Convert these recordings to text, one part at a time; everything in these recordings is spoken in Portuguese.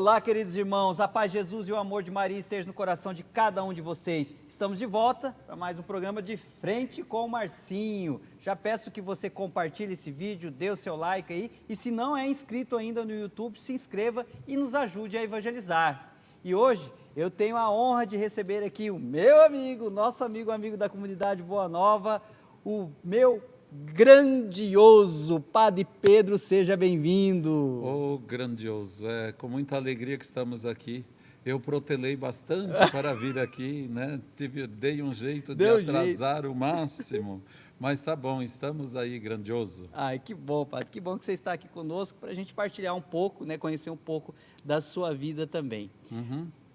Olá, queridos irmãos, a paz de Jesus e o amor de Maria esteja no coração de cada um de vocês. Estamos de volta para mais um programa de Frente com o Marcinho. Já peço que você compartilhe esse vídeo, dê o seu like aí, e se não é inscrito ainda no YouTube, se inscreva e nos ajude a evangelizar. E hoje eu tenho a honra de receber aqui o meu amigo, nosso amigo da comunidade Boa Nova, o meu grandioso Padre Pedro, seja bem-vindo. Oh, grandioso, é com muita alegria que estamos aqui. Eu protelei bastante para vir aqui, né? Dei um jeito de atrasar o máximo, mas tá bom, estamos aí, grandioso. Ai, que bom, Padre, que bom que você está aqui conosco para a gente partilhar um pouco, né? Conhecer um pouco da sua vida também.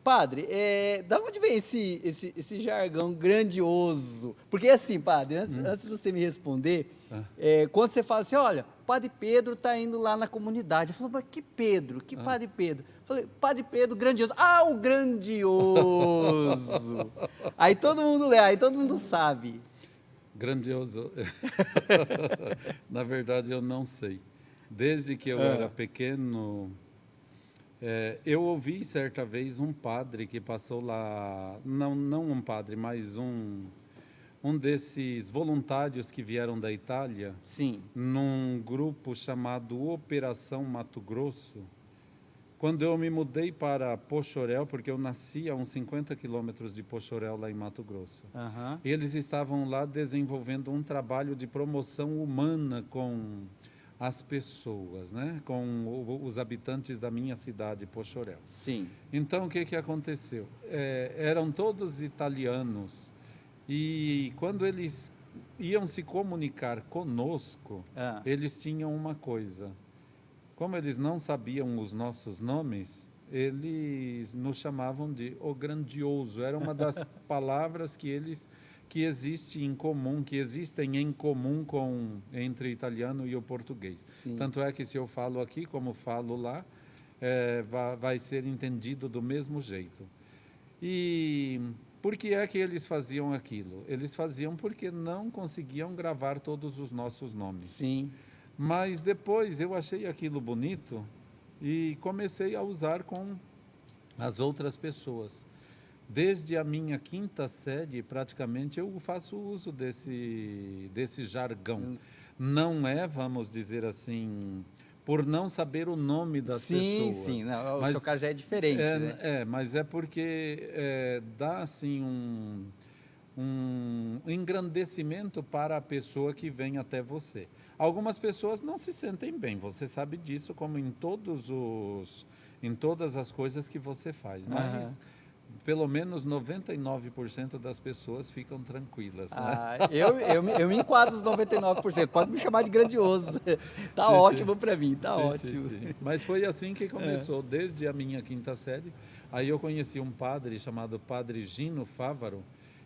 Padre, da onde vem esse jargão grandioso? Porque assim, Padre, antes de você me responder, quando você fala assim, olha, o Padre Pedro está indo lá na comunidade. Eu falo, mas que Pedro? Que Padre Pedro? Eu falei, Padre Pedro grandioso. Ah, o grandioso! Aí todo mundo lê, aí todo mundo sabe. Grandioso. Na verdade, eu não sei. Desde que eu era pequeno... eu ouvi certa vez um padre que passou lá, não um padre, mas um desses voluntários que vieram da Itália, Sim. num grupo chamado Operação Mato Grosso. Quando eu me mudei para Poxoréu, porque eu nasci a uns 50 quilômetros de Poxoréu, lá em Mato Grosso. Eles estavam lá desenvolvendo um trabalho de promoção humana com as pessoas, né? Com os habitantes da minha cidade, Poxoréu. Sim. Então, o que aconteceu? Eram todos italianos e quando eles iam se comunicar conosco, eles tinham uma coisa. Como eles não sabiam os nossos nomes, eles nos chamavam de o grandioso. Era uma das palavras que existem em comum entre o italiano e o português. Sim. Tanto é que se eu falo aqui como falo lá, vai ser entendido do mesmo jeito. E por que é que eles faziam aquilo? Eles faziam porque não conseguiam gravar todos os nossos nomes. Sim. Mas depois eu achei aquilo bonito e comecei a usar com as outras pessoas. Desde a minha quinta série, praticamente, eu faço uso desse jargão. Não é, vamos dizer assim, por não saber o nome das pessoas. Sim, não, o seu caso já é diferente, né? Mas é porque dá, assim, um engrandecimento para a pessoa que vem até você. Algumas pessoas não se sentem bem, você sabe disso, como em todas as coisas que você faz, mas pelo menos 99% das pessoas ficam tranquilas. Né? Eu me enquadro nos 99%, pode me chamar de grandioso, tá ótimo para mim, tá ótimo. Sim. Mas foi assim que começou, desde a minha quinta série. Aí eu conheci um padre chamado Padre Gino Fávaro,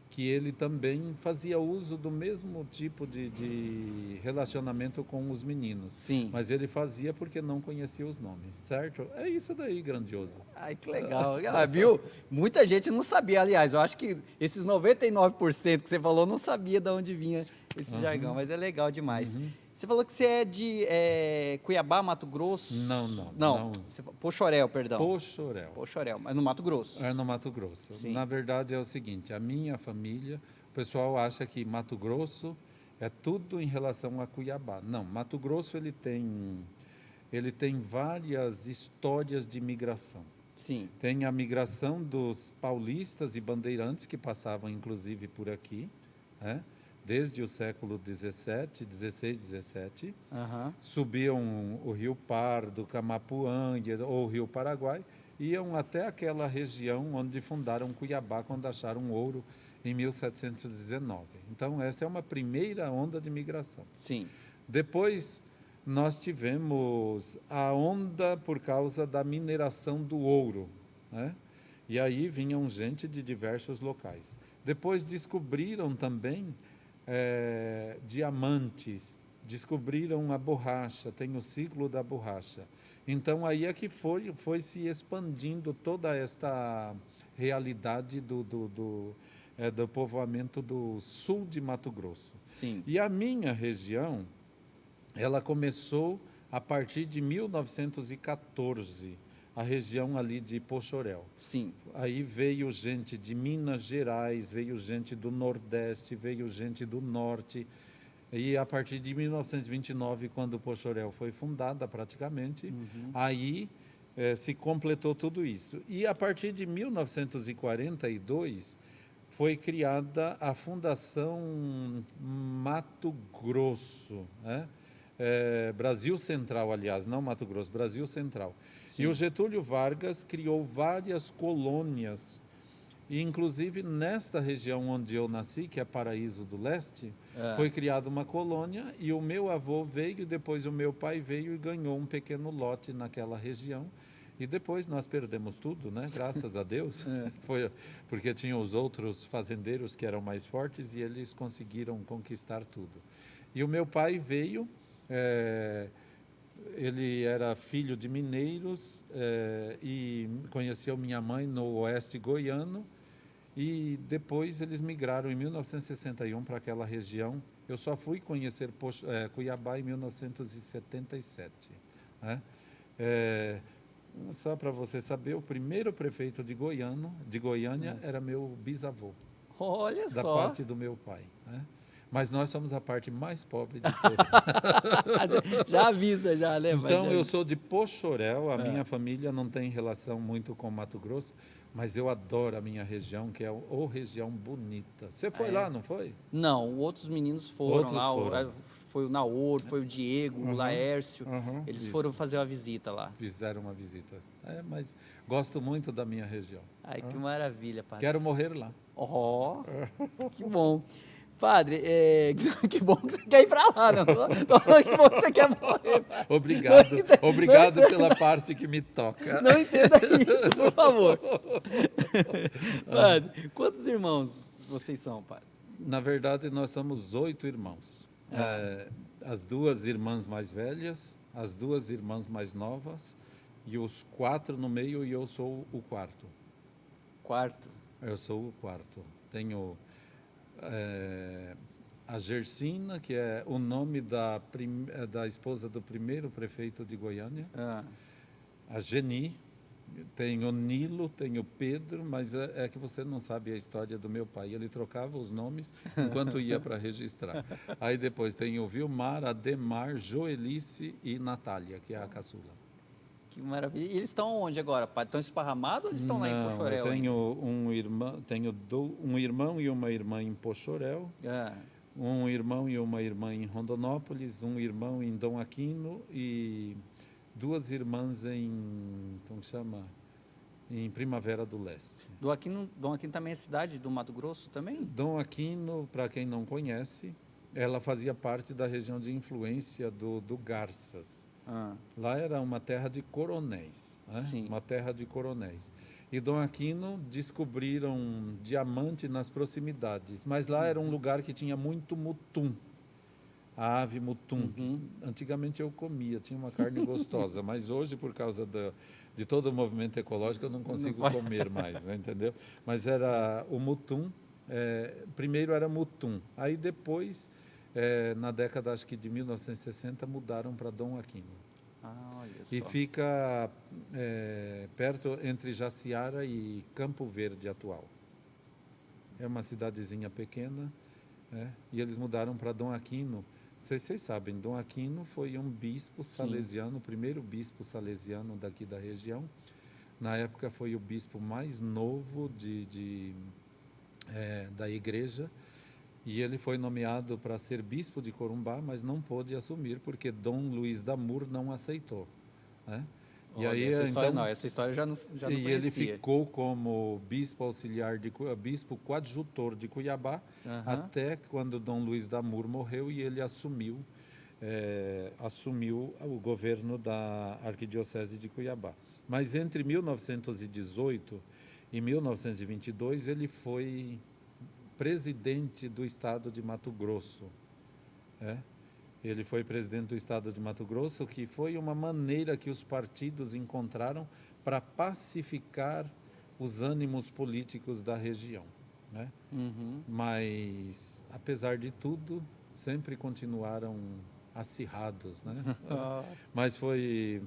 que ele também fazia uso do mesmo tipo de relacionamento com os meninos. Sim. Mas ele fazia porque não conhecia os nomes, certo? É isso daí, grandioso. Ai, que legal. Viu? Muita gente não sabia, aliás, eu acho que esses 99% que você falou não sabia de onde vinha esse jargão, mas é legal demais. Você falou que você é de Cuiabá, Mato Grosso? Não. Poxoréu, perdão. Poxoréu, mas no Mato Grosso. É no Mato Grosso. Sim. Na verdade é o seguinte, a minha família, o pessoal acha que Mato Grosso é tudo em relação a Cuiabá. Não, Mato Grosso ele tem várias histórias de migração. Sim. Tem a migração dos paulistas e bandeirantes que passavam inclusive por aqui, né? Desde o século XVI, XVII, subiam o Rio Pardo, Camapuã ou o Rio Paraguai, iam até aquela região onde fundaram Cuiabá, quando acharam ouro em 1719. Então, essa é uma primeira onda de migração. Sim. Depois, nós tivemos a onda por causa da mineração do ouro, né? E aí vinham gente de diversos locais. Depois descobriram também diamantes, descobriram a borracha, tem o ciclo da borracha. Então aí é que foi se expandindo toda esta realidade do povoamento do sul de Mato Grosso. Sim. E a minha região, ela começou a partir de 1914, a região ali de Poxoréu. Sim. Aí veio gente de Minas Gerais, veio gente do Nordeste, veio gente do Norte. E a partir de 1929, quando Poxoréu foi fundada praticamente, aí se completou tudo isso. E a partir de 1942 foi criada a Fundação Mato Grosso, né? Brasil Central, aliás, não Mato Grosso, Brasil Central. Sim. E o Getúlio Vargas criou várias colônias, e inclusive nesta região onde eu nasci, que é Paraíso do Leste, foi criada uma colônia, e o meu avô veio, depois o meu pai veio e ganhou um pequeno lote naquela região. E depois nós perdemos tudo, né? Graças a Deus. Foi porque tinham os outros fazendeiros que eram mais fortes e eles conseguiram conquistar tudo. E o meu pai veio, ele era filho de mineiros e conheceu minha mãe no oeste goiano. E depois eles migraram em 1961 para aquela região. Eu só fui conhecer Cuiabá em 1977. Né? Só para você saber, o primeiro prefeito de Goiânia era meu bisavô. Olha da só. Da parte do meu pai. Né? Mas nós somos a parte mais pobre de todas. Já avisa, já, né? Então, eu sou de Poxoréu, a minha família não tem relação muito com Mato Grosso, mas eu adoro a minha região, que é uma região bonita. Você foi lá, não foi? Não, outros meninos foram lá. Foram. Foi o Naor, foi o Diego, o Laércio. Eles isso. Foram fazer uma visita lá. Fizeram uma visita. Mas gosto muito da minha região. Ai, que maravilha, padre. Quero morrer lá. Que bom. Padre, que bom que você quer ir para lá, não tô falando que bom que você quer morrer. Padre. Obrigado pela parte que me toca. Não entenda isso, por favor. Padre, quantos irmãos vocês são, padre? Na verdade, nós somos 8 irmãos. As 2 irmãs mais velhas, as 2 irmãs mais novas e os 4 no meio, e eu sou o quarto. Quarto? Eu sou o quarto. Tenho a Gersina, que é o nome da esposa do primeiro prefeito de Goiânia. A Geni, tenho o Nilo, tenho o Pedro, mas é que você não sabe a história do meu pai. Ele trocava os nomes enquanto ia para registrar. Aí depois tem o Vilmar, Ademar, Joelice e Natália, que é a caçula. Que maravilha. E eles estão onde agora, padre? Estão esparramados ou eles estão lá em Poxoréu? Eu tenho um irmão e uma irmã em Poxoréu, um irmão e uma irmã em Rondonópolis, um irmão em Dom Aquino e 2 irmãs como chama? Em Primavera do Leste. Dom Aquino também é cidade do Mato Grosso também? Dom Aquino, para quem não conhece, ela fazia parte da região de influência do Garças. Lá era uma terra de coronéis, né? Uma terra de coronéis. E Dom Aquino descobriram diamante nas proximidades, mas lá era um lugar que tinha muito mutum, a ave mutum. Que antigamente eu comia, tinha uma carne gostosa, mas hoje, por causa de todo o movimento ecológico, eu não consigo comer mais, né, entendeu? Mas era o mutum, primeiro era mutum, aí depois... na década, acho que de 1960, mudaram para Dom Aquino. Olha só. E fica perto entre Jaciara e Campo Verde atual. É uma cidadezinha pequena, e eles mudaram para Dom Aquino. Vocês sabem, Dom Aquino foi um bispo salesiano, o primeiro bispo salesiano daqui da região. Na época foi o bispo mais novo da igreja. E ele foi nomeado para ser bispo de Corumbá, mas não pôde assumir, porque Dom Luiz da Mur não aceitou. Né? Olha, e aí, essa história já não conhecia. E ele ficou como bispo auxiliar, bispo coadjutor de Cuiabá, até quando Dom Luiz da Mur morreu e ele assumiu o governo da Arquidiocese de Cuiabá. Mas entre 1918 e 1922, ele foi... presidente do estado de Mato Grosso. Ele foi presidente do estado de Mato Grosso, que foi uma maneira que os partidos encontraram para pacificar os ânimos políticos da região. Mas, apesar de tudo, sempre continuaram acirrados, né? Mas foi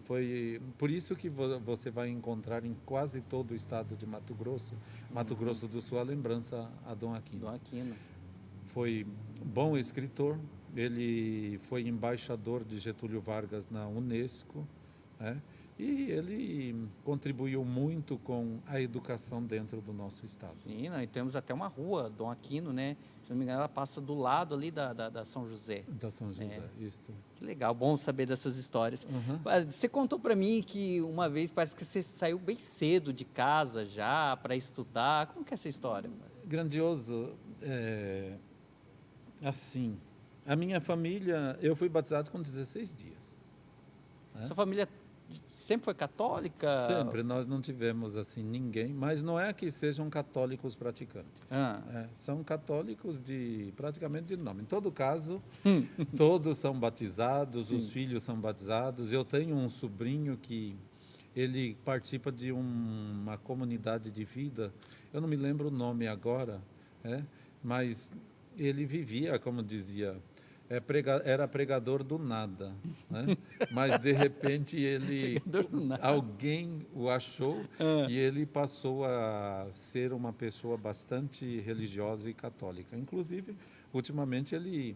por isso que você vai encontrar em quase todo o estado de Mato Grosso, Mato Grosso do Sul, a lembrança a Dom Aquino. Dom Aquino. Foi bom escritor, ele foi embaixador de Getúlio Vargas na Unesco, né? E ele contribuiu muito com a educação dentro do nosso estado. Sim, e temos até uma rua, Dom Aquino, né? Se não me engano, ela passa do lado ali da São José. Da São José, isso. Que legal, bom saber dessas histórias. Você contou para mim que uma vez parece que você saiu bem cedo de casa já para estudar. Como que é essa história? Grandioso. Assim, a minha família, eu fui batizado com 16 dias. Sua família sempre foi católica? Sempre, nós não tivemos assim ninguém, mas não é que sejam católicos praticantes. São católicos praticamente de nome. Em todo caso, todos são batizados, Sim. Os filhos são batizados. Eu tenho um sobrinho que ele participa de uma comunidade de vida, eu não me lembro o nome agora, mas ele vivia, como dizia, era pregador do nada, né? Mas de repente alguém o achou e ele passou a ser uma pessoa bastante religiosa e católica. Inclusive, ultimamente ele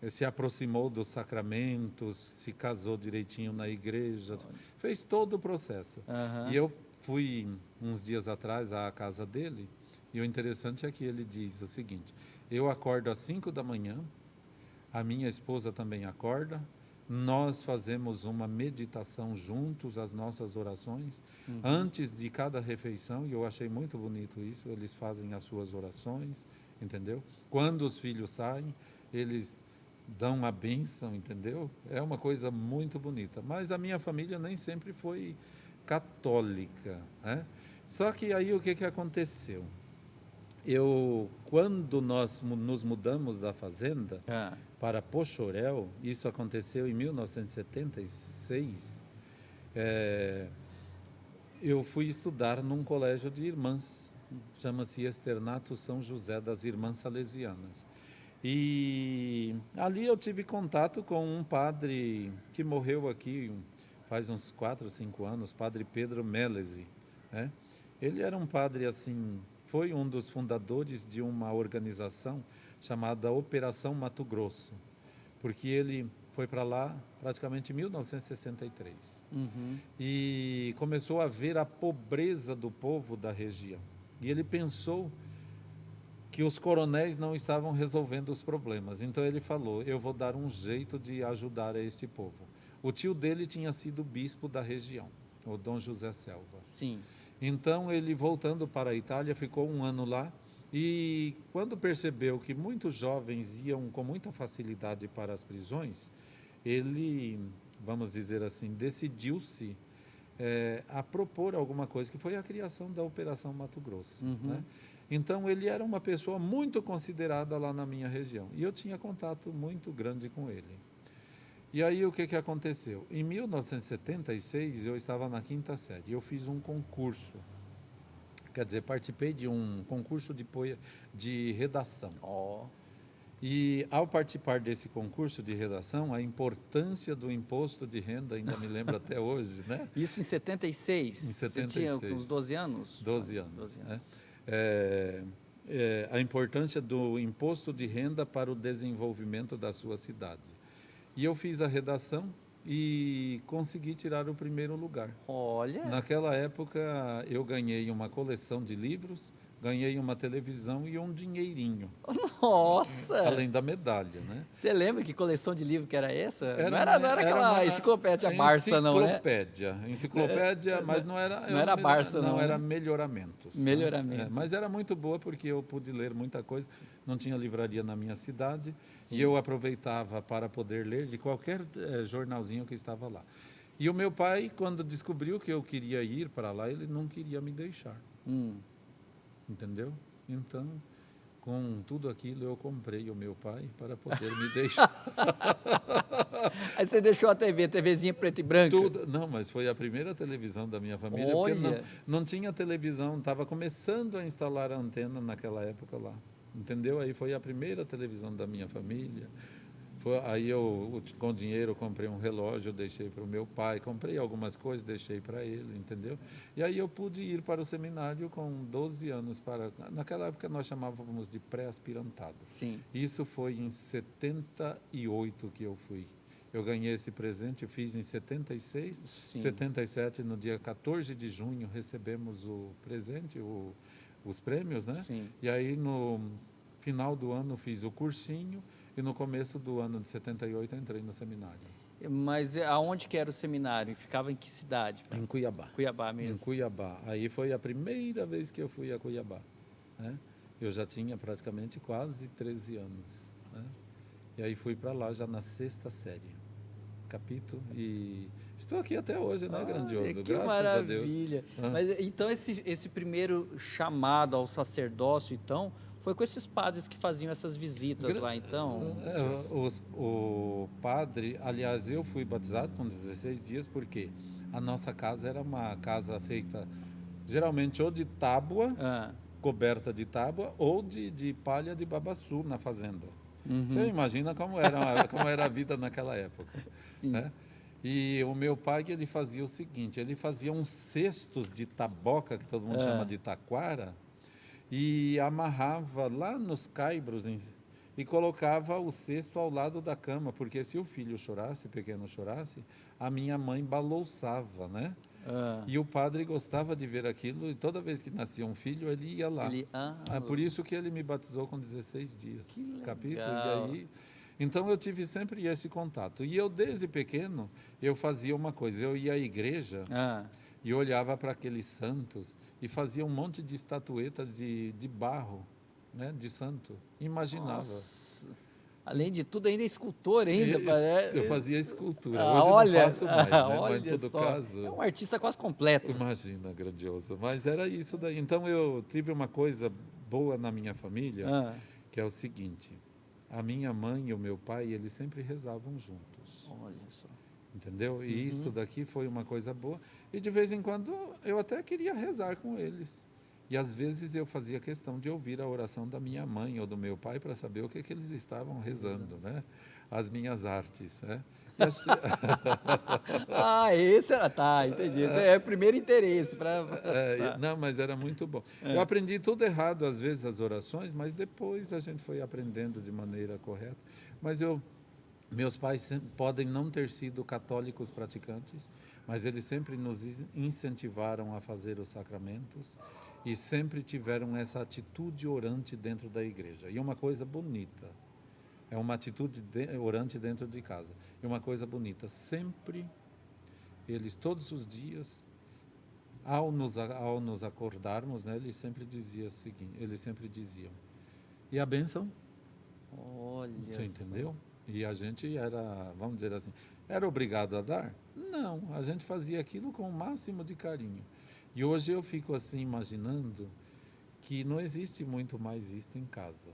se aproximou dos sacramentos, se casou direitinho na igreja, fez todo o processo. E eu fui uns dias atrás à casa dele e o interessante é que ele diz o seguinte: eu acordo às 5 da manhã, a minha esposa também acorda, nós fazemos uma meditação juntos, as nossas orações, antes de cada refeição, e eu achei muito bonito isso, eles fazem as suas orações, entendeu? Quando os filhos saem, eles dão a bênção, entendeu? É uma coisa muito bonita. Mas a minha família nem sempre foi católica, né? Só que aí o que aconteceu? Quando nós nos mudamos da fazenda para Poxoréu, isso aconteceu em 1976, eu fui estudar num colégio de irmãs, chama-se Externato São José das Irmãs Salesianas. E ali eu tive contato com um padre que morreu aqui faz uns 4 ou 5 anos, padre Pedro Melezi, né? Ele era um padre assim, foi um dos fundadores de uma organização chamada Operação Mato Grosso, porque ele foi para lá praticamente em 1963 e começou a ver a pobreza do povo da região. E ele pensou que os coronéis não estavam resolvendo os problemas. Então ele falou: eu vou dar um jeito de ajudar a este povo. O tio dele tinha sido bispo da região, o Dom José Selva. Sim. Então ele, voltando para a Itália, ficou 1 ano lá e quando percebeu que muitos jovens iam com muita facilidade para as prisões, ele, vamos dizer assim, decidiu-se a propor alguma coisa, que foi a criação da Operação Mato Grosso, né? Então ele era uma pessoa muito considerada lá na minha região e eu tinha contato muito grande com ele. E aí o que aconteceu? Em 1976 eu estava na 5ª série, eu fiz um concurso, quer dizer, participei de um concurso de redação. E ao participar desse concurso de redação, a importância do imposto de renda, ainda me lembro até hoje, né? Isso em 76? Em 76. Você tinha uns 12 anos? 12 anos. 12 anos. A importância do imposto de renda para o desenvolvimento da sua cidade. E eu fiz a redação e consegui tirar o primeiro lugar. Olha! Naquela época eu ganhei uma coleção de livros, ganhei uma televisão e um dinheirinho. Nossa! Além da medalha, né? Você lembra que coleção de livro que era essa? Não era aquela enciclopédia Barça, não, né? Enciclopédia, mas não era... Não era Barça, não. Não, era Melhoramentos. Melhoramentos. Mas era muito boa porque eu pude ler muita coisa. Não tinha livraria na minha cidade. Sim. E eu aproveitava para poder ler de qualquer jornalzinho que estava lá. E o meu pai, quando descobriu que eu queria ir para lá, ele não queria me deixar. Entendeu? Então, com tudo aquilo, eu comprei o meu pai para poder me deixar. Aí você deixou a TVzinha preta e branca? Não, mas foi a primeira televisão da minha família. Olha. Porque não tinha televisão, estava começando a instalar a antena naquela época lá. Entendeu? Aí foi a primeira televisão da minha família. Aí com dinheiro, eu comprei um relógio, deixei para o meu pai, comprei algumas coisas, deixei para ele, entendeu? E aí eu pude ir para o seminário com 12 anos. Naquela época nós chamávamos de pré-aspirantado. Sim. Isso foi em 78 que eu fui. Eu ganhei esse presente, eu fiz em 76, Sim. 77, no dia 14 de junho, recebemos o presente, os prêmios, né? Sim. E aí, no final do ano, fiz o cursinho, e no começo do ano de 78, eu entrei no seminário. Mas aonde que era o seminário? Ficava em que cidade? Em Cuiabá. Cuiabá mesmo? Em Cuiabá. Aí foi a primeira vez que eu fui a Cuiabá, né? Eu já tinha praticamente quase 13 anos, né? E aí fui para lá já na 6ª série, capítulo, e estou aqui até hoje, né, grandioso? Que graças maravilha. a Deus. Mas então esse primeiro chamado ao sacerdócio, então, foi com esses padres que faziam essas visitas lá, então? O padre, aliás, eu fui batizado com 16 dias, porque a nossa casa era uma casa feita geralmente ou de tábua, coberta de tábua, ou de palha de babaçu na fazenda. Você imagina como era a vida naquela época. Sim. Né? E o meu pai, ele fazia o seguinte, ele fazia uns cestos de taboca, que todo mundo chama de taquara, e amarrava lá nos caibros e colocava o cesto ao lado da cama, porque se o filho chorasse, pequeno chorasse, a minha mãe balouçava, né? E o padre gostava de ver aquilo, e toda vez que nascia um filho, ele ia lá. Por isso que ele me batizou com 16 dias. Capítulo, e aí... Então, eu tive sempre esse contato. E eu, desde pequeno, eu fazia uma coisa. Eu ia à igreja e olhava para aqueles santos e fazia um monte de estatuetas de barro, né, de santo. Imaginava. Nossa. Além de tudo, ainda é escultor ainda. Eu fazia escultura. Hoje olha, não faço mais, né? Olha, mas em todo só, caso... É um artista quase completo. Imagina, grandioso. Mas era isso daí. Então, eu tive uma coisa boa na minha família, que é o seguinte: a minha mãe e o meu pai, eles sempre rezavam juntos. Olha só. Entendeu? E isso daqui foi uma coisa boa. E de vez em quando eu até queria rezar com eles. E às vezes eu fazia questão de ouvir a oração da minha mãe ou do meu pai para saber o que eles estavam rezando, né? As minhas artes, né? Esse era... Tá, entendi. Esse é o primeiro interesse. Não, mas era muito bom. Eu aprendi tudo errado, às vezes, as orações, mas depois a gente foi aprendendo de maneira correta. Mas meus pais podem não ter sido católicos praticantes, mas eles sempre nos incentivaram a fazer os sacramentos e sempre tiveram essa atitude orante dentro da igreja. E uma coisa bonita, é uma atitude orante dentro de casa. E uma coisa bonita, sempre eles, todos os dias, ao nos acordarmos, né, eles sempre diziam o seguinte, e a bênção? Olha. Você entendeu? E a gente era, vamos dizer assim, era obrigado a dar? Não, a gente fazia aquilo com o máximo de carinho. E hoje eu fico assim imaginando que não existe muito mais isto em casa.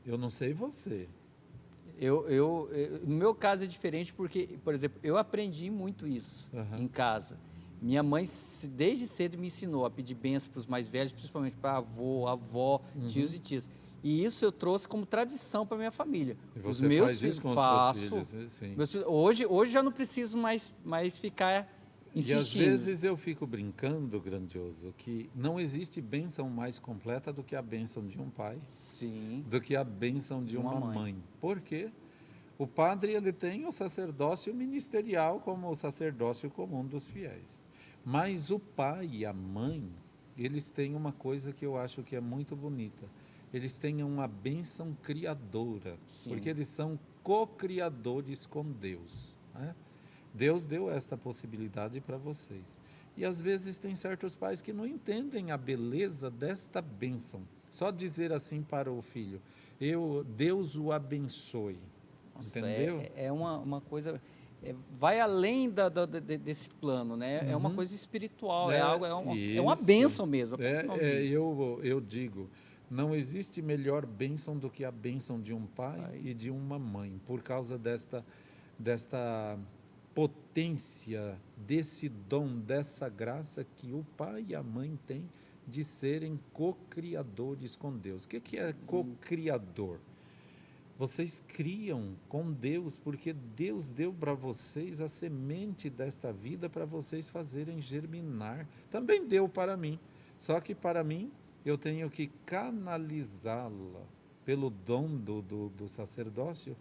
Eu não sei você. No meu caso é diferente porque, por exemplo, eu aprendi muito isso em casa. Minha mãe, desde cedo, me ensinou a pedir bênção para os mais velhos, principalmente para avô, avó, tios e tias. E isso eu trouxe como tradição para minha família. E você faz isso com os seus filhos? Sim. Hoje já não preciso mais ficar insistindo. E às vezes eu fico brincando, grandioso, que não existe bênção mais completa do que a bênção de um pai, do que a bênção de uma mãe. Por quê? O padre, ele tem o sacerdócio ministerial como o sacerdócio comum dos fiéis. Mas o pai e a mãe, eles têm uma coisa que eu acho que é muito bonita. Eles têm uma bênção criadora, porque eles são co-criadores com Deus, né? Deus deu esta possibilidade para vocês. E às vezes tem certos pais que não entendem a beleza desta bênção. Só dizer assim para o filho, Deus o abençoe. Nossa, entendeu? É uma coisa... vai além desse plano, né? É uma coisa espiritual, é uma bênção mesmo. Eu digo, não existe melhor bênção do que a bênção de um pai e de uma mãe, por causa desta potência, desse dom, dessa graça que o pai e a mãe têm de serem co-criadores com Deus. O que é co-criador? vocês criam com Deus, porque Deus deu para vocês a semente desta vida para vocês fazerem germinar. Também deu para mim, só que para mim eu tenho que canalizá-la pelo dom do sacerdócio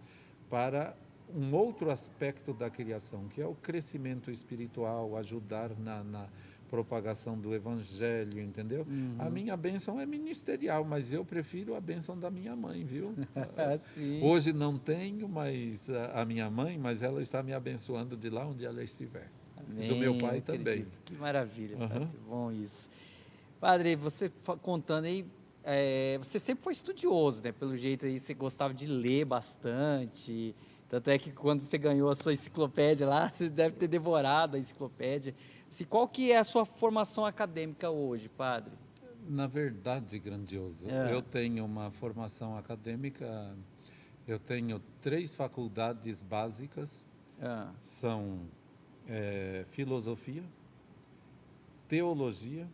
para um outro aspecto da criação, que é o crescimento espiritual, ajudar na propagação do evangelho, entendeu? A minha bênção é ministerial, mas eu prefiro a bênção da minha mãe, viu? Sim. Hoje não tenho mais a minha mãe, mas ela está me abençoando de lá onde ela estiver. Amém. E do meu pai também. Que maravilha, padre. Bom isso. Padre, você contando aí, você sempre foi estudioso, né? Pelo jeito aí, você gostava de ler bastante. Tanto é que quando você ganhou a sua enciclopédia lá, você deve ter devorado a enciclopédia. Qual que é a sua formação acadêmica hoje, padre? Na verdade, grandioso, eu tenho uma formação acadêmica, eu tenho 3 faculdades básicas, são filosofia, teologia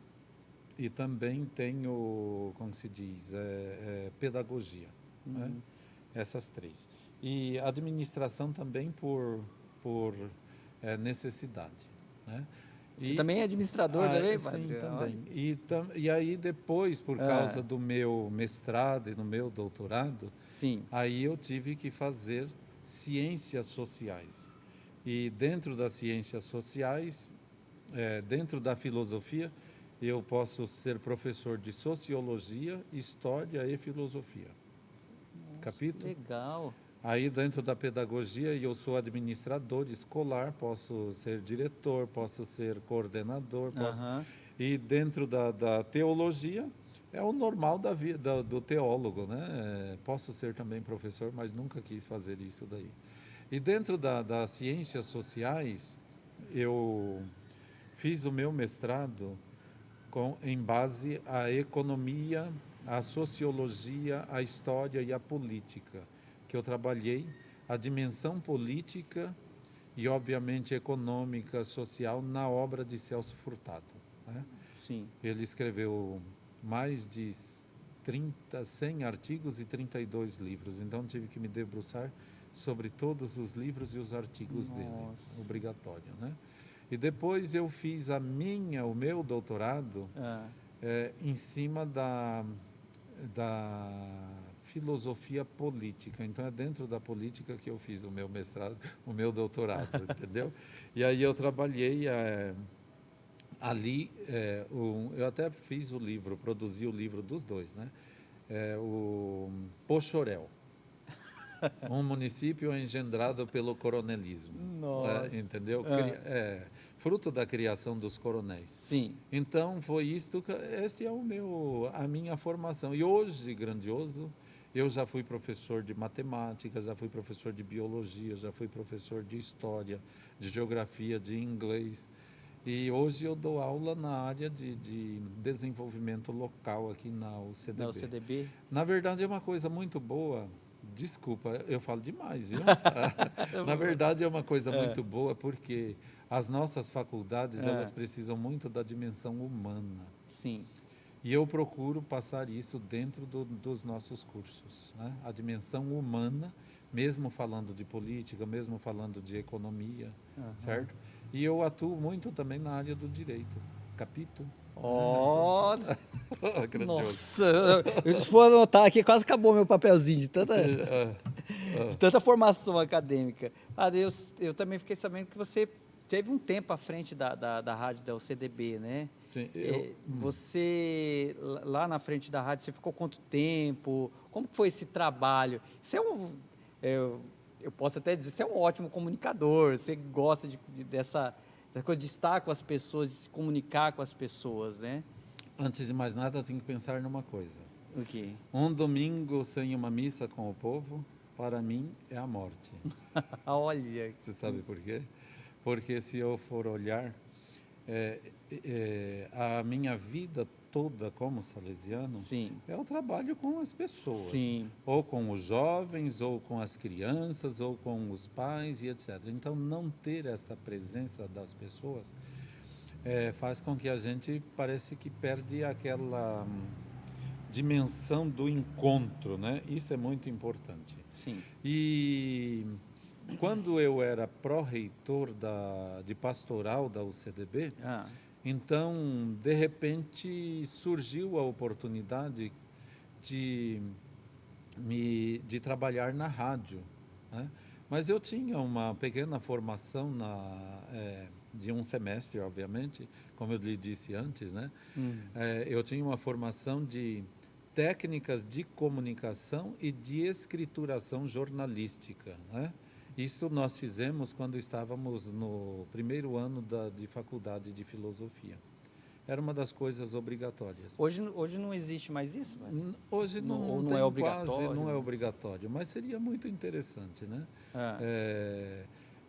e também tenho, como se diz, pedagogia, né? Essas 3. E administração também por necessidade, né? Você também é administrador também, sim, padre? também. E aí depois, por causa do meu mestrado e do meu doutorado, sim, aí eu tive que fazer ciências sociais. E dentro das ciências sociais, dentro da filosofia, eu posso ser professor de sociologia, história e filosofia. Nossa, Capítulo? Legal. Aí dentro da pedagogia eu sou administrador escolar, posso ser diretor, posso ser coordenador, e dentro da teologia é o normal da vida do teólogo, né? Posso ser também professor, mas nunca quis fazer isso daí. E dentro das ciências sociais eu fiz o meu mestrado em base à economia, à sociologia, à história e à política, que eu trabalhei a dimensão política e, obviamente, econômica, social, na obra de Celso Furtado, né? Sim. Ele escreveu mais de 100 artigos e 32 livros, então tive que me debruçar sobre todos os livros e os artigos dele, obrigatório, né? E depois eu fiz o meu doutorado em cima da filosofia política. Então é dentro da política que eu fiz o meu mestrado, o meu doutorado, entendeu? E aí eu trabalhei ali, eu até fiz o livro, produzi o livro dos dois, né? O Pochorel, um município engendrado pelo coronelismo. Nossa. Entendeu? Fruto da criação dos coronéis. Sim. Então foi isto, esta é a minha formação. E hoje, grandioso, eu já fui professor de matemática, já fui professor de biologia, já fui professor de história, de geografia, de inglês. E hoje eu dou aula na área de desenvolvimento local aqui na UCDB. Na UCDB? Na verdade é uma coisa muito boa. Desculpa, eu falo demais, viu? Na verdade é uma coisa muito boa, porque as nossas faculdades elas precisam muito da dimensão humana. Sim. E eu procuro passar isso dentro dos nossos cursos, né? A dimensão humana, mesmo falando de política, mesmo falando de economia, certo? E eu atuo muito também na área do direito. Capítulo. Nossa, se for anotar aqui, quase acabou meu papelzinho de tanta formação acadêmica. Eu também fiquei sabendo que você teve um tempo à frente da rádio da UCDB, né? Sim, você, lá na frente da rádio, você ficou quanto tempo? Como foi esse trabalho? Você eu posso até dizer, você é um ótimo comunicador, você gosta dessa coisa de estar com as pessoas, de se comunicar com as pessoas, né? Antes de mais nada, eu tenho que pensar numa coisa. O quê? Um domingo sem uma missa com o povo, para mim, é a morte. Olha. Você sabe por quê? Porque se eu for olhar, a minha vida toda como salesiano, sim, é o trabalho com as pessoas. Sim. Ou com os jovens, ou com as crianças, ou com os pais e etc. Então, não ter essa presença das pessoas faz com que a gente parece que perde aquela dimensão do encontro, né? Isso é muito importante. Sim. E quando eu era pró-reitor de pastoral da UCDB, então, de repente, surgiu a oportunidade de trabalhar na rádio, né? Mas eu tinha uma pequena formação de um semestre, obviamente, como eu lhe disse antes, né? Eu tinha uma formação de técnicas de comunicação e de escrituração jornalística, né? Isso nós fizemos quando estávamos no primeiro ano de faculdade de filosofia. Era uma das coisas obrigatórias. Hoje não existe mais isso? Hoje não é obrigatório. Quase não é obrigatório, mas seria muito interessante, né?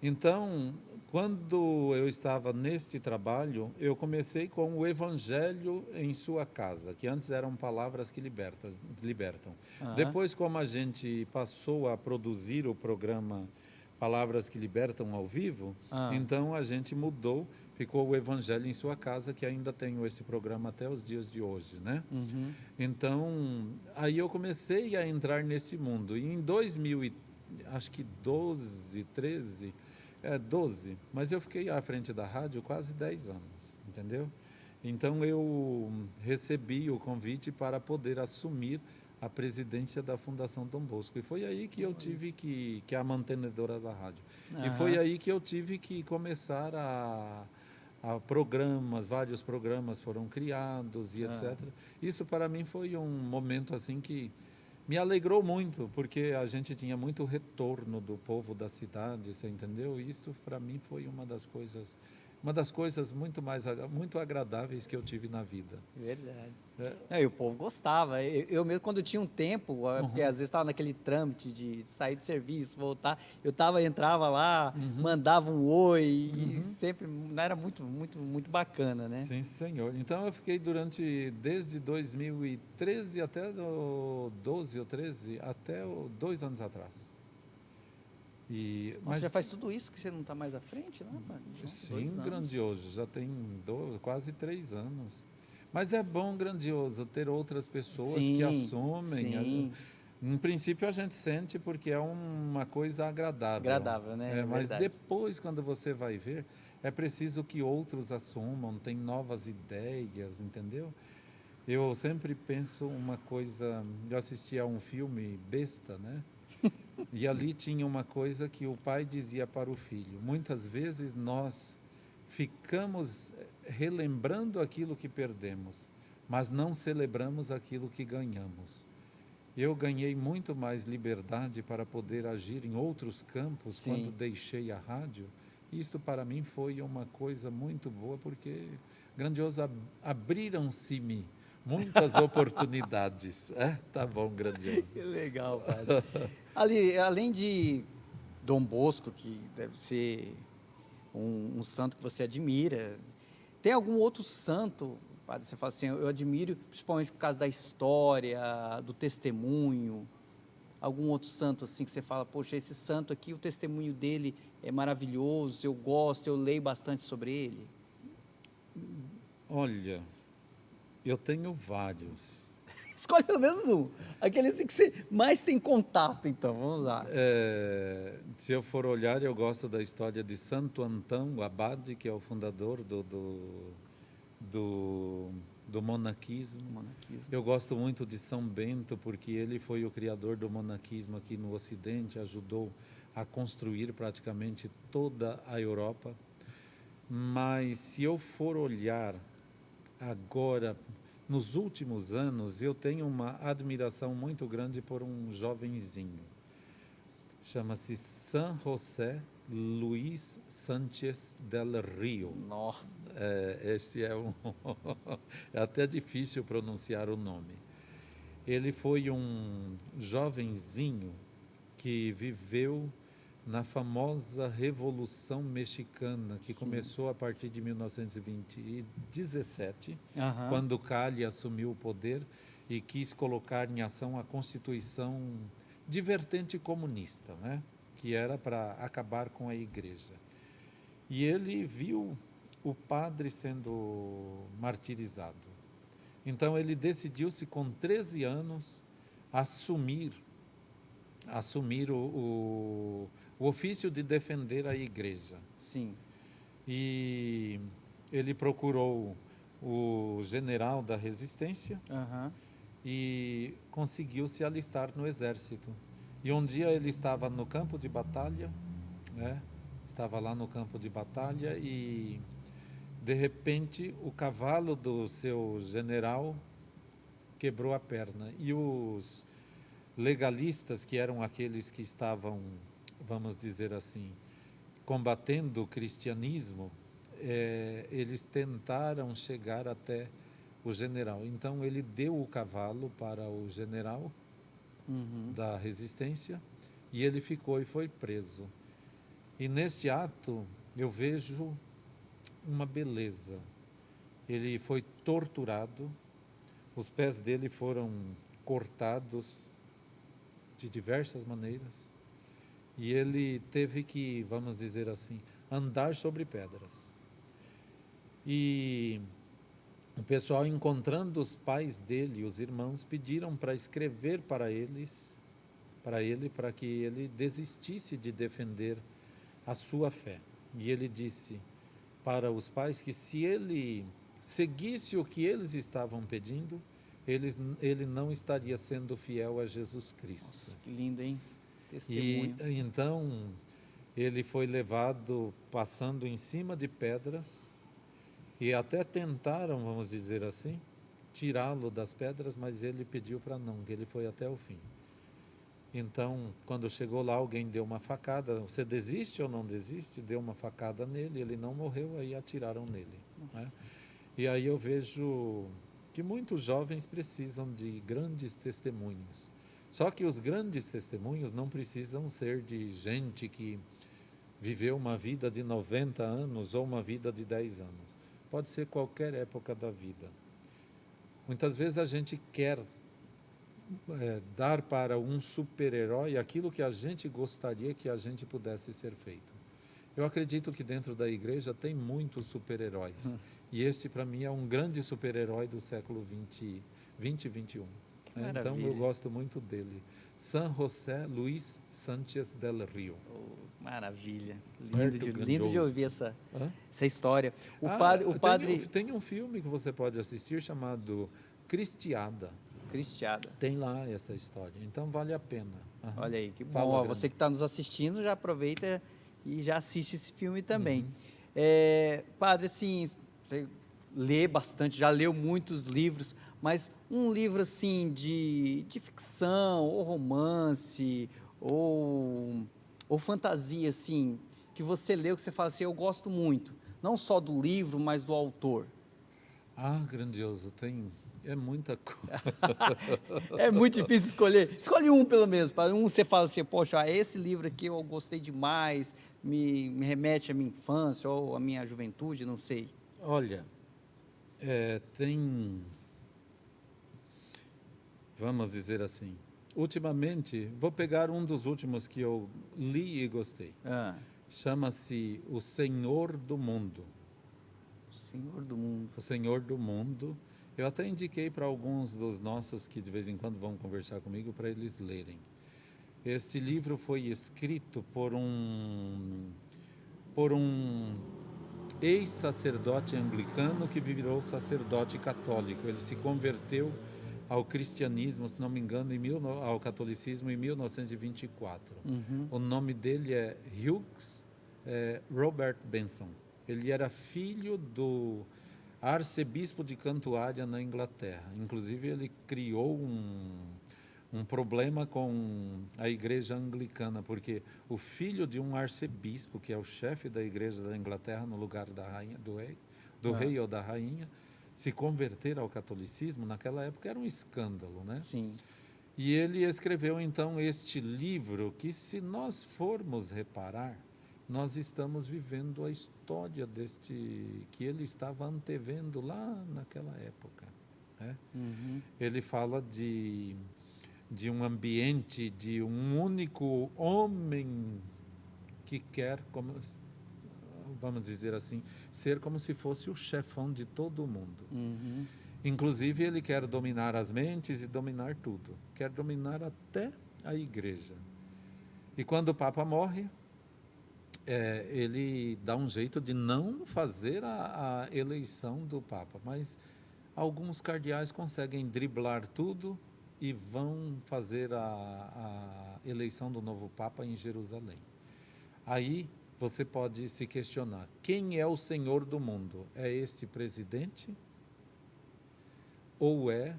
Então, quando eu estava neste trabalho, eu comecei com o Evangelho em sua casa, que antes eram palavras que libertam. Depois, como a gente passou a produzir o programa Palavras que Libertam ao vivo, então a gente mudou, ficou o Evangelho em sua casa, que ainda tenho esse programa até os dias de hoje, né? Então, aí eu comecei a entrar nesse mundo. E em 2012, 13, 12, mas eu fiquei à frente da rádio quase 10 anos, entendeu? Então, eu recebi o convite para poder assumir a presidência da Fundação Dom Bosco. E foi aí que eu tive que é a mantenedora da rádio. E foi aí que eu tive que começar vários programas foram criados e etc. Isso para mim foi um momento assim que me alegrou muito, porque a gente tinha muito retorno do povo da cidade, você entendeu? E isso para mim foi uma das coisas muito agradáveis que eu tive na vida. Verdade. E o povo gostava. Eu mesmo, quando tinha um tempo, porque às vezes estava naquele trâmite de sair de serviço, voltar, entrava lá, mandava um oi, e sempre era muito, muito, muito bacana, né? Sim, senhor. Então eu fiquei desde 2013 até 12 ou 13, até 2 anos atrás. Mas já faz tudo isso que você não está mais à frente, né? Sim, grandioso. Já tem quase 3 anos. Mas é bom, grandioso, ter outras pessoas que assumem. Sim. No princípio a gente sente porque é uma coisa agradável. Agradável, né? Mas depois, quando você vai ver, é preciso que outros assumam, tem novas ideias, entendeu? Eu sempre penso uma coisa, eu assisti a um filme besta, né? E ali tinha uma coisa que o pai dizia para o filho: muitas vezes nós ficamos relembrando aquilo que perdemos, mas não celebramos aquilo que ganhamos. Eu ganhei muito mais liberdade para poder agir em outros campos quando deixei a rádio. Isto para mim foi uma coisa muito boa, porque grandioso, abriram-se-me muitas oportunidades. Tá bom, grandioso. Que legal, padre. Além de Dom Bosco, que deve ser um santo que você admira, tem algum outro santo, padre, você fala assim, eu admiro principalmente por causa da história, do testemunho, algum outro santo assim que você fala, poxa, esse santo aqui, o testemunho dele é maravilhoso, eu gosto, eu leio bastante sobre ele? Olha, eu tenho vários. Escolhe pelo menos um. Aquele assim que você mais tem contato, então, vamos lá. Se eu for olhar, eu gosto da história de Santo Antão Abade, que é o fundador do monaquismo. Eu gosto muito de São Bento, porque ele foi o criador do monaquismo aqui no Ocidente, ajudou a construir praticamente toda a Europa. Mas se eu for olhar agora, nos últimos anos, eu tenho uma admiração muito grande por um jovenzinho. Chama-se San José Luis Sánchez del Rio. Nossa. Esse é é até difícil pronunciar o nome. Ele foi um jovenzinho que viveu na famosa Revolução Mexicana, que começou a partir de 1917, quando Cali assumiu o poder e quis colocar em ação a Constituição de vertente comunista, né? Que era para acabar com a igreja. E ele viu o padre sendo martirizado. Então ele decidiu-se com 13 anos assumir o ofício de defender a igreja. Sim. E ele procurou o general da resistência e conseguiu se alistar no exército. E um dia ele estava no campo de batalha, né? Estava lá no campo de batalha e, de repente, o cavalo do seu general quebrou a perna. E os legalistas, que eram aqueles que estavam, vamos dizer assim, combatendo o cristianismo, eles tentaram chegar até o general. Então ele deu o cavalo para o general da resistência e ele ficou e foi preso. E neste ato eu vejo uma beleza. Ele foi torturado, os pés dele foram cortados de diversas maneiras e ele teve que, vamos dizer assim, andar sobre pedras. E o pessoal, encontrando os pais dele, os irmãos, pediram para escrever para ele, para que ele desistisse de defender a sua fé. E ele disse para os pais que se ele seguisse o que eles estavam pedindo, ele não estaria sendo fiel a Jesus Cristo. Nossa, que lindo, hein? Testemunho. E então ele foi levado passando em cima de pedras e até tentaram, vamos dizer assim, tirá-lo das pedras, mas ele pediu para não, que ele foi até o fim. Então, quando chegou lá, alguém deu uma facada. Você desiste ou não desiste? Deu uma facada nele, ele não morreu, aí atiraram nele. Né? E aí eu vejo que muitos jovens precisam de grandes testemunhos. Só que os grandes testemunhos não precisam ser de gente que viveu uma vida de 90 anos ou uma vida de 10 anos. Pode ser qualquer época da vida. Muitas vezes a gente quer dar para um super-herói aquilo que a gente gostaria que a gente pudesse ser feito. Eu acredito que dentro da igreja tem muitos super-heróis. E este, para mim, é um grande super-herói do século 20 e 21. Então, eu gosto muito dele. San José Luis Sánchez del Rio. Oh, maravilha. Lindo de ouvir essa história. Tem um filme que você pode assistir chamado Cristiada. Tem lá essa história. Então, vale a pena. Olha aí, que bom. Você que está nos assistindo, já aproveita e já assiste esse filme também. Padre, assim, você lê bastante, já leu muitos livros, mas um livro assim de ficção, ou romance, ou fantasia, assim, que você leu, que você fala assim, eu gosto muito, não só do livro, mas do autor. Grandioso, é muita coisa. É muito difícil escolher. Escolhe um, pelo menos. Para um você fala assim, poxa, esse livro aqui eu gostei demais, me remete à minha infância ou à minha juventude, não sei. Olha, vamos dizer assim, ultimamente, vou pegar um dos últimos que eu li e gostei. Chama-se O Senhor do Mundo. O Senhor do Mundo. O Senhor do Mundo. Eu até indiquei para alguns dos nossos que de vez em quando vão conversar comigo para eles lerem. Este livro foi escrito por um ex-sacerdote anglicano que virou sacerdote católico. Ele se converteu ao cristianismo, se não me engano, ao catolicismo em 1924. O nome dele é Hughes Robert Benson. Ele era filho do arcebispo de Cantuária, na Inglaterra. Inclusive, ele criou um problema com a igreja anglicana, porque o filho de um arcebispo, que é o chefe da igreja da Inglaterra, no lugar da rainha, do rei ou da rainha, se converter ao catolicismo, naquela época era um escândalo, né? Sim. E ele escreveu, então, este livro que, se nós formos reparar, nós estamos vivendo a história que ele estava antevendo lá naquela época. Né? Ele fala de um ambiente, de um único homem que quer, vamos dizer assim, ser como se fosse o chefão de todo o mundo. Inclusive, ele quer dominar as mentes e dominar tudo. Quer dominar até a igreja. E quando o Papa morre, ele dá um jeito de não fazer a eleição do Papa, mas alguns cardeais conseguem driblar tudo e vão fazer a eleição do novo Papa em Jerusalém. Aí você pode se questionar, quem é o Senhor do mundo? É este presidente ou é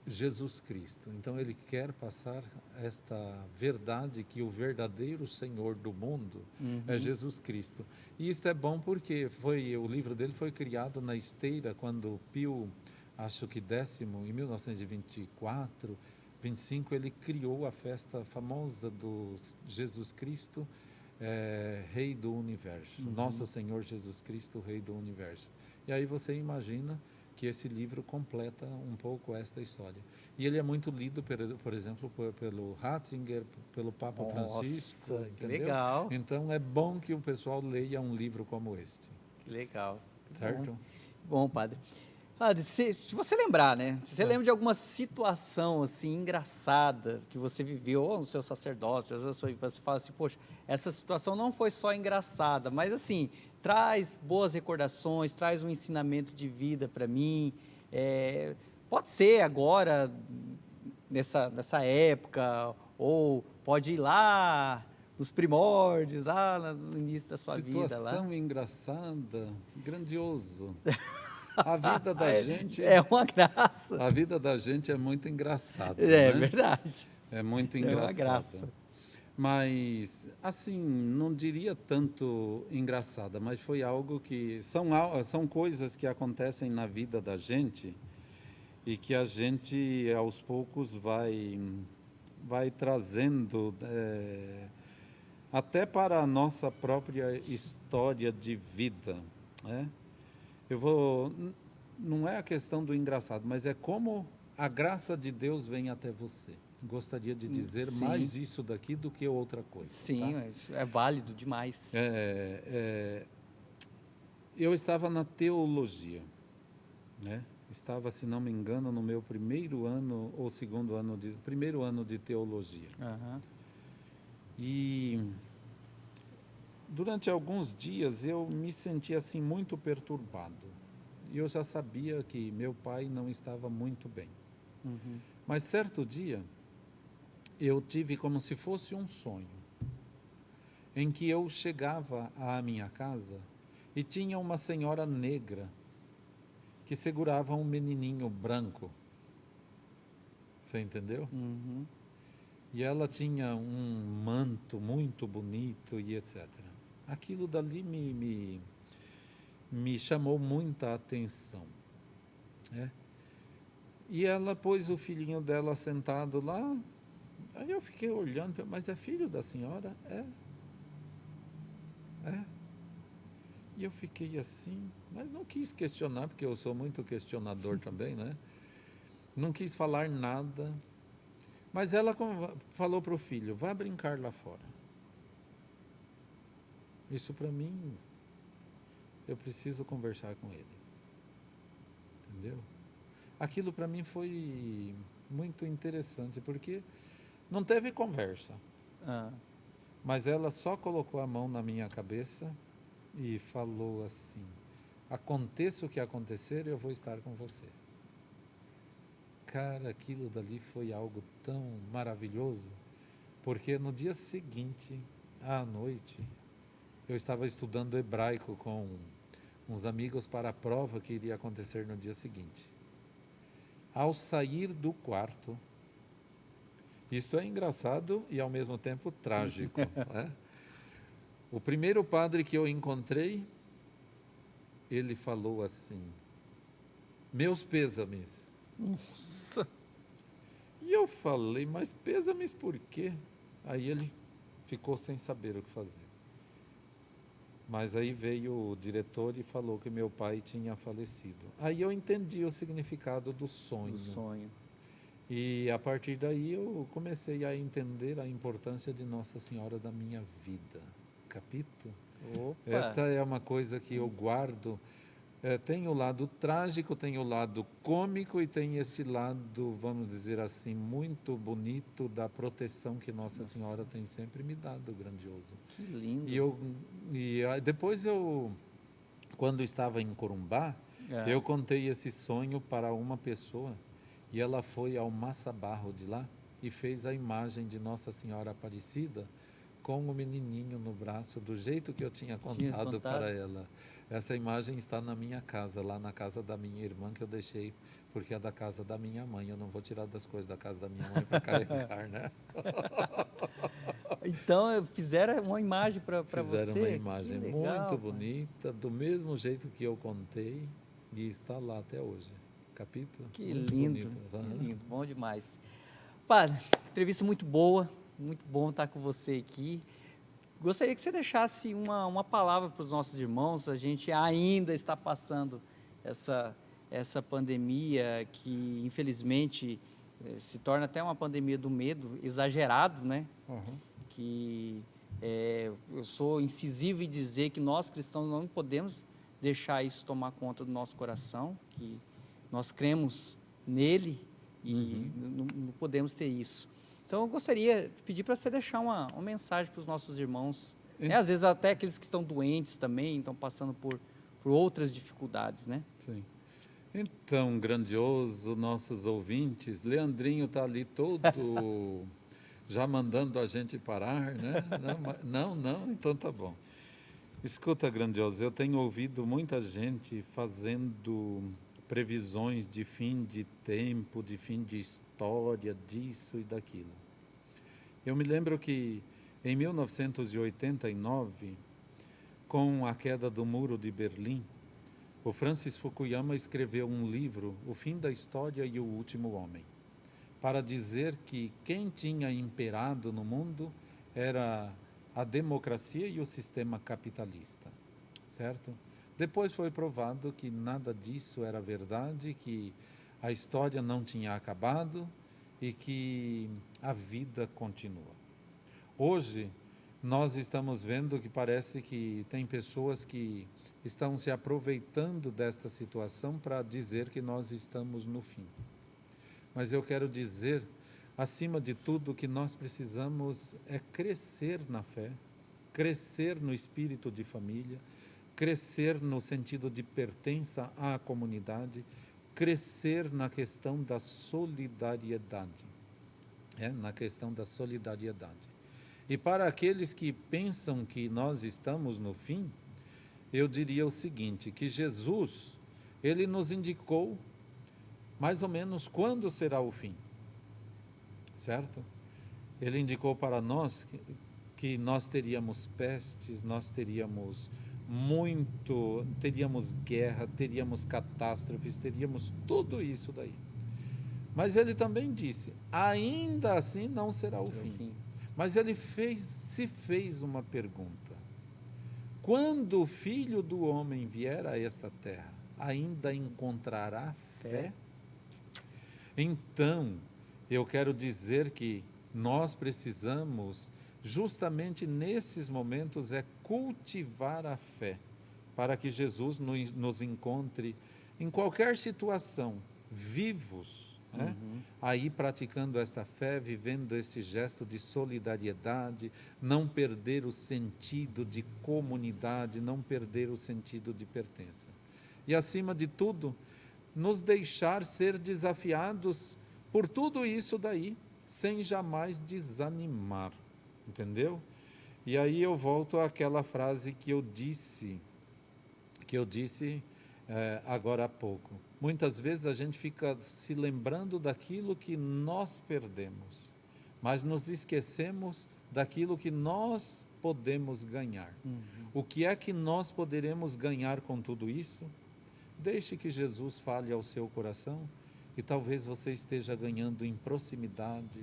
Jesus Cristo? Então ele quer passar esta verdade que o verdadeiro Senhor do mundo é Jesus Cristo. E isto é bom porque o livro dele foi criado na esteira quando Pio, acho que 10º, em 1924, 25, ele criou a festa famosa do Jesus Cristo, Rei do Universo. Nosso Senhor Jesus Cristo, Rei do Universo. E aí você imagina que esse livro completa um pouco esta história. E ele é muito lido, por exemplo, pelo Ratzinger, pelo Papa Francisco. Nossa, que entendeu? legal. Então é bom que o pessoal leia um livro como este. Que legal. Certo? Bom, padre. Padre, se você lembrar, né? Se você lembra de alguma situação assim engraçada que você viveu, ou no seu sacerdócio, ou na sua infância, você fala assim, poxa, essa situação não foi só engraçada, mas assim, traz boas recordações, traz um ensinamento de vida para mim. Pode ser agora, nessa época, ou pode ir lá nos primórdios, no início da sua vida lá. Situação engraçada, grandioso. A vida da gente... É uma graça. A vida da gente é muito engraçada. É né? verdade. É muito engraçada. É uma graça. Mas, assim, não diria tanto engraçada, mas foi algo que... São coisas que acontecem na vida da gente e que a gente, aos poucos, vai trazendo até para a nossa própria história de vida, né? Não é a questão do engraçado, mas é como a graça de Deus vem até você. Gostaria de dizer mais isso daqui do que outra coisa. Sim, tá? é válido demais. Eu estava na teologia, né? Estava, se não me engano, no meu primeiro ano ou primeiro ano de teologia. E durante alguns dias eu me senti assim muito perturbado. E eu já sabia que meu pai não estava muito bem. Mas certo dia eu tive como se fosse um sonho, em que eu chegava à minha casa e tinha uma senhora negra que segurava um menininho branco. Você entendeu? E ela tinha um manto muito bonito e etc. Aquilo dali me chamou muita atenção. E ela pôs o filhinho dela sentado lá. Aí eu fiquei olhando, mas é filho da senhora? É. E eu fiquei assim, mas não quis questionar, porque eu sou muito questionador também, né? Não quis falar nada. Mas ela falou para o filho, vá brincar lá fora. Isso para mim, eu preciso conversar com ele. Entendeu? Aquilo para mim foi muito interessante, porque não teve conversa. Mas ela só colocou a mão na minha cabeça e falou assim, aconteça o que acontecer, eu vou estar com você. Cara, aquilo dali foi algo tão maravilhoso, porque no dia seguinte, à noite, eu estava estudando hebraico com uns amigos para a prova que iria acontecer no dia seguinte. Ao sair do quarto, isto é engraçado e ao mesmo tempo trágico, né? O primeiro padre que eu encontrei, ele falou assim, meus pêsames. Nossa. E eu falei, mas pêsames por quê? Aí ele ficou sem saber o que fazer. Mas aí veio o diretor e falou que meu pai tinha falecido. Aí eu entendi o significado do sonho. E a partir daí eu comecei a entender a importância de Nossa Senhora da minha vida. Capito? Opa. Esta é uma coisa que eu guardo tem o lado trágico, tem o lado cômico e tem esse lado, vamos dizer assim, muito bonito da proteção que Nossa Senhora tem sempre me dado, grandioso. Que lindo. Depois quando estava em Corumbá, eu contei esse sonho para uma pessoa e ela foi ao Massa Barro de lá e fez a imagem de Nossa Senhora Aparecida com o menininho no braço, do jeito que eu tinha contado para ela. Essa imagem está na minha casa, lá na casa da minha irmã, que eu deixei, porque é da casa da minha mãe. Eu não vou tirar das coisas da casa da minha mãe para carregar, né? Então, fizeram uma imagem para você? Fizeram uma imagem muito bonita, do mesmo jeito que eu contei, e está lá até hoje. Capítulo? Que lindo, que lindo, bom demais. Padre, entrevista muito boa, muito bom estar com você aqui. Gostaria que você deixasse uma palavra para os nossos irmãos. A gente ainda está passando essa pandemia que, infelizmente, se torna até uma pandemia do medo exagerado, né? Uhum. Que eu sou incisivo em dizer que nós cristãos não podemos deixar isso tomar conta do nosso coração, que nós cremos nele e não podemos ter isso. Então, eu gostaria de pedir para você deixar uma mensagem para os nossos irmãos, né? Às vezes até aqueles que estão doentes também, estão passando por outras dificuldades, né? Sim. Então, grandioso, nossos ouvintes, Leandrinho está ali todo já mandando a gente parar, né? Não, então tá bom. Escuta, grandioso, eu tenho ouvido muita gente fazendo previsões de fim de tempo, de fim de história, disso e daquilo. Eu me lembro que em 1989, com a queda do Muro de Berlim, o Francis Fukuyama escreveu um livro, O Fim da História e o Último Homem, para dizer que quem tinha imperado no mundo era a democracia e o sistema capitalista, certo? Depois foi provado que nada disso era verdade, que a história não tinha acabado e que a vida continua. Hoje, nós estamos vendo que parece que tem pessoas que estão se aproveitando desta situação para dizer que nós estamos no fim. Mas eu quero dizer, acima de tudo, que nós precisamos crescer na fé, crescer no espírito de família, crescer no sentido de pertença à comunidade, crescer na questão da solidariedade. Na questão da solidariedade. E para aqueles que pensam que nós estamos no fim, eu diria o seguinte, que Jesus, ele nos indicou mais ou menos quando será o fim, certo? Ele indicou para nós que nós teríamos pestes, nós teríamos guerra, teríamos catástrofes, teríamos tudo isso daí. Mas ele também disse, ainda assim não será o fim. Mas ele se fez uma pergunta. Quando o Filho do Homem vier a esta terra, ainda encontrará fé? Então, eu quero dizer que nós precisamos, justamente nesses momentos, cultivar a fé, para que Jesus nos encontre em qualquer situação, vivos, aí praticando esta fé, vivendo esse gesto de solidariedade, não perder o sentido de comunidade, não perder o sentido de pertença. E acima de tudo, nos deixar ser desafiados por tudo isso daí, sem jamais desanimar, entendeu? E aí eu volto àquela frase que eu disse agora há pouco. Muitas vezes a gente fica se lembrando daquilo que nós perdemos, mas nos esquecemos daquilo que nós podemos ganhar. O que é que nós poderemos ganhar com tudo isso? Deixe que Jesus fale ao seu coração e talvez você esteja ganhando em proximidade,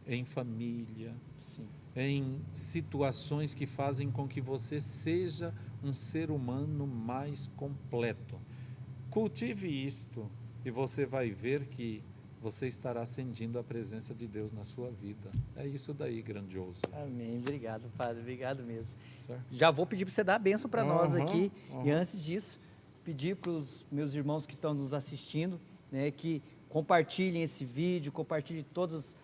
em família, Sim. Em situações que fazem com que você seja um ser humano mais completo. Cultive isto e você vai ver que você estará sentindo a presença de Deus na sua vida. É isso daí, grandioso. Amém. Obrigado, Padre. Obrigado mesmo. Certo? Já vou pedir para você dar a bênção para nós aqui. E antes disso, pedir para os meus irmãos que estão nos assistindo, né, que compartilhem esse vídeo, compartilhem todas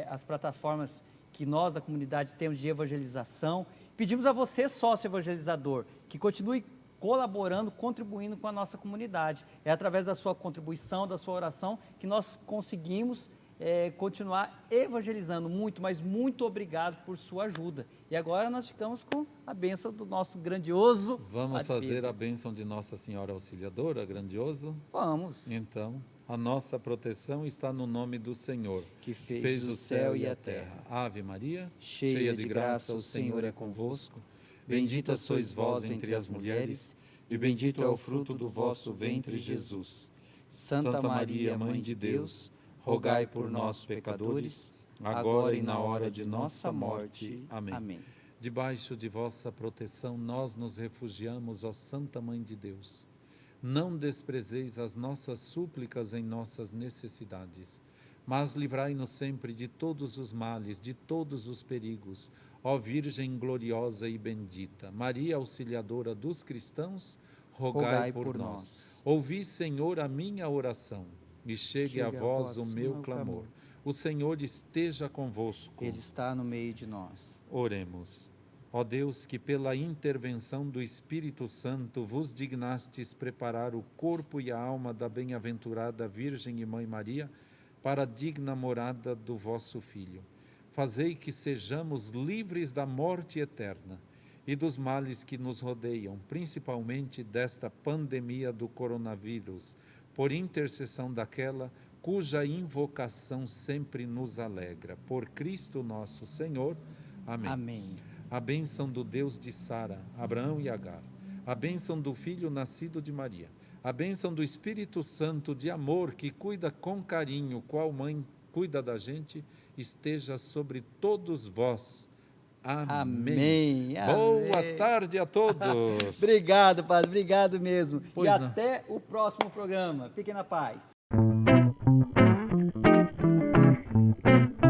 as plataformas que nós da comunidade temos de evangelização. Pedimos a você, sócio evangelizador, que continue colaborando, contribuindo com a nossa comunidade. É através da sua contribuição, da sua oração, que nós conseguimos continuar evangelizando. Muito, mas muito obrigado por sua ajuda. E agora nós ficamos com a bênção do nosso grandioso... Vamos fazer a bênção de Nossa Senhora Auxiliadora, grandioso? Vamos. Então, a nossa proteção está no nome do Senhor, que fez o céu e a terra. Ave Maria, cheia de graça, o Senhor é convosco. Bendita sois vós entre as mulheres, e bendito é o fruto do vosso ventre, Jesus. Santa Maria, Mãe de Deus, rogai por nós, pecadores, agora e na hora de nossa morte. Amém. Amém. Debaixo de vossa proteção, nós nos refugiamos, ó Santa Mãe de Deus. Não desprezeis as nossas súplicas em nossas necessidades, mas livrai-nos sempre de todos os males, de todos os perigos, ó Virgem gloriosa e bendita. Maria, auxiliadora dos cristãos, rogai por nós. Ouvi, Senhor, a minha oração, e chegue a vós o meu clamor. O Senhor esteja convosco. Ele está no meio de nós. Oremos. Ó Deus, que pela intervenção do Espírito Santo vos dignastes preparar o corpo e a alma da bem-aventurada Virgem e Mãe Maria para a digna morada do vosso Filho. Fazei que sejamos livres da morte eterna e dos males que nos rodeiam, principalmente desta pandemia do coronavírus, por intercessão daquela cuja invocação sempre nos alegra. Por Cristo nosso Senhor. Amém. Amém. A bênção do Deus de Sara, Abraão e Agar, a bênção do Filho nascido de Maria, a bênção do Espírito Santo de amor que cuida com carinho, qual mãe cuida da gente, esteja sobre todos vós. Amém. Amém. Boa tarde a todos. Obrigado, Padre, obrigado mesmo. Pois e não. Até o próximo programa. Fiquem na paz.